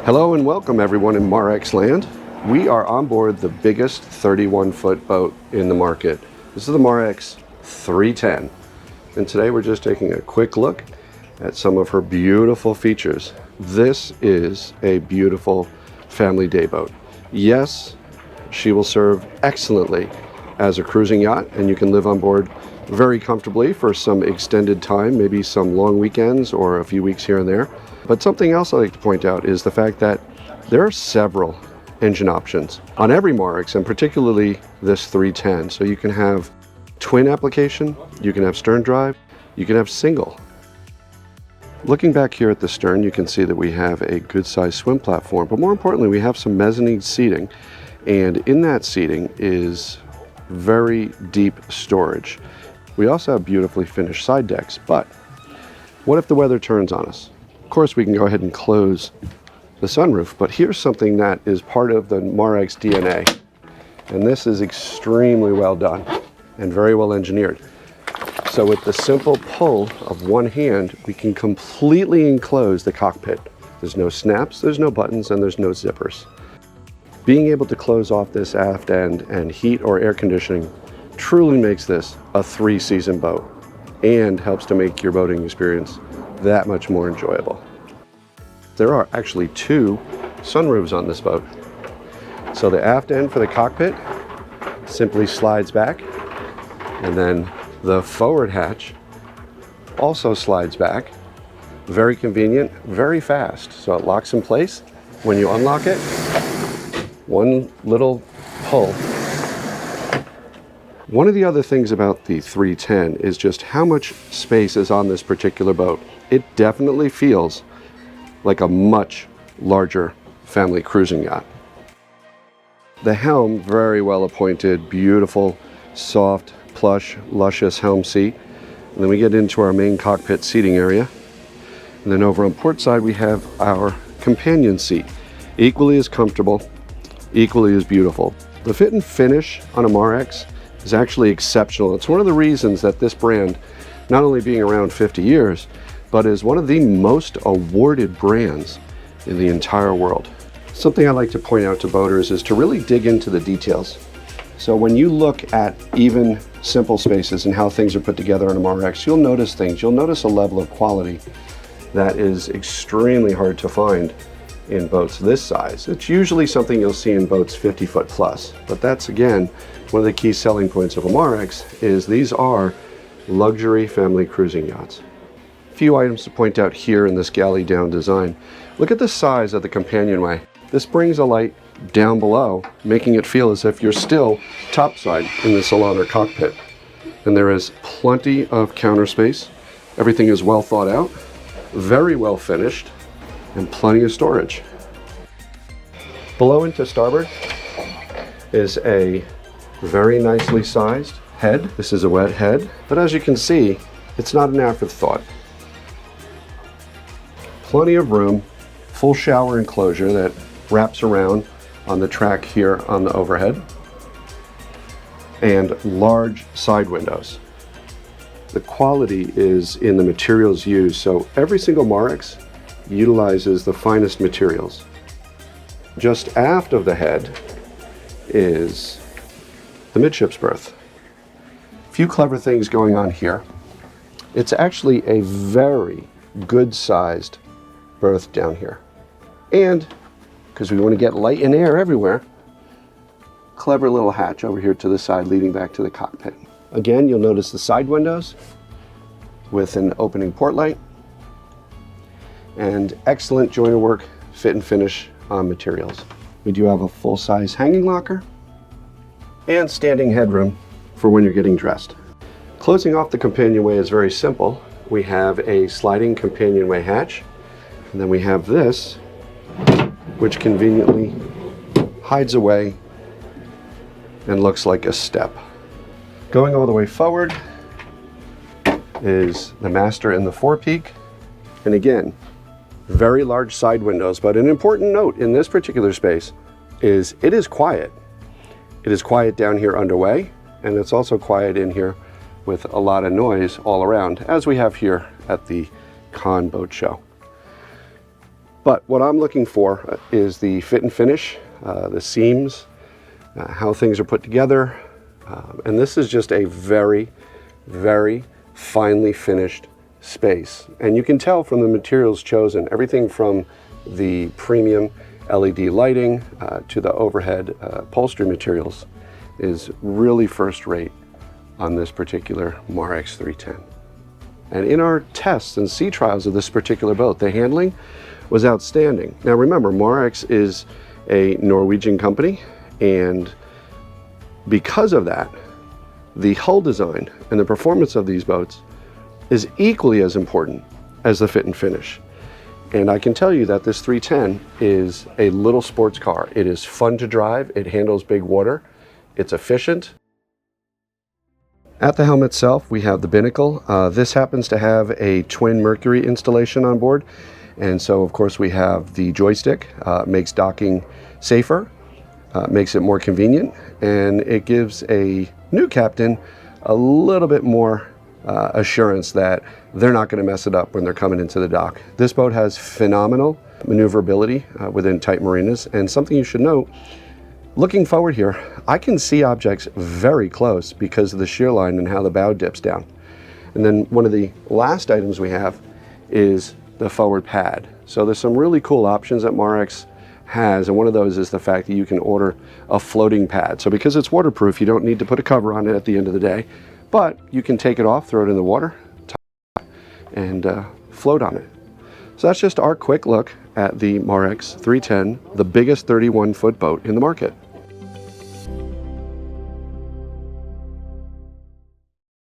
Hello and welcome everyone in Marex land. We are on board the biggest 31-foot boat in the market. This is the Marex 310. And today we're just taking a quick look at some of her beautiful features. This is a beautiful family day boat. Yes, she will serve excellently as a cruising yacht, and you can live on board very comfortably for some extended time, maybe some long weekends or a few weeks here and there. But something else I like to point out is the fact that there are several engine options on every Marex, and particularly this 310. So you can have twin application, you can have stern drive, you can have single. Looking back here at the stern, you can see that we have a good sized swim platform, but more importantly, we have some mezzanine seating. And in that seating is very deep storage. We also have beautifully finished side decks, but what if the weather turns on us? Of course, we can go ahead and close the sunroof, but here's something that is part of the Marex DNA. And this is extremely well done and very well engineered. So with the simple pull of one hand, we can completely enclose the cockpit. There's no snaps, there's no buttons, and there's no zippers. Being able to close off this aft end and heat or air conditioning truly makes this a 3-season boat and helps to make your boating experience that much more enjoyable. There are actually 2 sunroofs on this boat. So the aft end for the cockpit simply slides back, and then the forward hatch also slides back. Very convenient, very fast. So it locks in place. When you unlock it, one little pull. One of the other things about the 310 is just how much space is on this particular boat. It definitely feels like a much larger family cruising yacht. The helm, very well appointed, beautiful, soft, plush, luscious helm seat. And then we get into our main cockpit seating area. And then over on port side, we have our companion seat. Equally as comfortable, equally as beautiful. The fit and finish on a Marex is actually exceptional. It's one of the reasons that this brand, not only being around 50 years, but is one of the most awarded brands in the entire world. Something I like to point out to boaters is to really dig into the details. So when you look at even simple spaces and how things are put together on a Marex, you'll notice things. You'll notice a level of quality that is extremely hard to find in boats this size. It's usually something you'll see in boats 50 foot plus, but that's again one of the key selling points of a Marex is these are luxury family cruising yachts. A few items to point out here in this galley down design. Look at the size of the companionway. This brings a light down below, making it feel as if you're still topside in the salon or cockpit. And there is plenty of counter space. Everything is well thought out, very well finished, and plenty of storage. Below and to starboard is a very nicely sized head. This is a wet head, but as you can see, it's not an afterthought. Plenty of room, full shower enclosure that wraps around on the track here on the overhead, and large side windows. The quality is in the materials used, so every single Marex utilizes the finest materials. Just aft of the head is the midships berth. A few clever things going on here. It's actually a very good sized berth down here. And because we want to get light and air everywhere, clever little hatch over here to the side leading back to the cockpit. Again, you'll notice the side windows with an opening port light and excellent joiner work, fit and finish on materials. We do have a full-size hanging locker and standing headroom for when you're getting dressed. Closing off the companionway is very simple. We have a sliding companionway hatch, and then we have this, which conveniently hides away and looks like a step. Going all the way forward is the master and the forepeak. And again, very large side windows, but an important note in this particular space is it is quiet. It is quiet down here underway, and it's also quiet in here with a lot of noise all around, as we have here at the Cannes Boat Show. But what I'm looking for is the fit and finish, the seams, how things are put together. And this is just a very, very finely finished space. And you can tell from the materials chosen, everything from the premium LED lighting to the overhead upholstery materials is really first rate on this particular Marex 310. And in our tests and sea trials of this particular boat, the handling was outstanding. Now remember, Marex is a Norwegian company, and because of that, the hull design and the performance of these boats is equally as important as the fit and finish. And I can tell you that this 310 is a little sports car. It is fun to drive, it handles big water, it's efficient. At the helm itself, we have the binnacle. This happens to have a twin Mercury installation on board. And so, of course, we have the joystick, makes docking safer, makes it more convenient, and it gives a new captain a little bit more assurance that they're not going to mess it up when they're coming into the dock. This boat has phenomenal maneuverability within tight marinas, and something you should note, looking forward here, I can see objects very close because of the shear line and how the bow dips down. And then one of the last items we have is the forward pad. So there's some really cool options that Marex has, and one of those is the fact that you can order a floating pad. So because it's waterproof, you don't need to put a cover on it at the end of the day, but you can take it off, throw it in the water, and float on it. So that's just our quick look at the Marex 310, the biggest 31-foot boat in the market.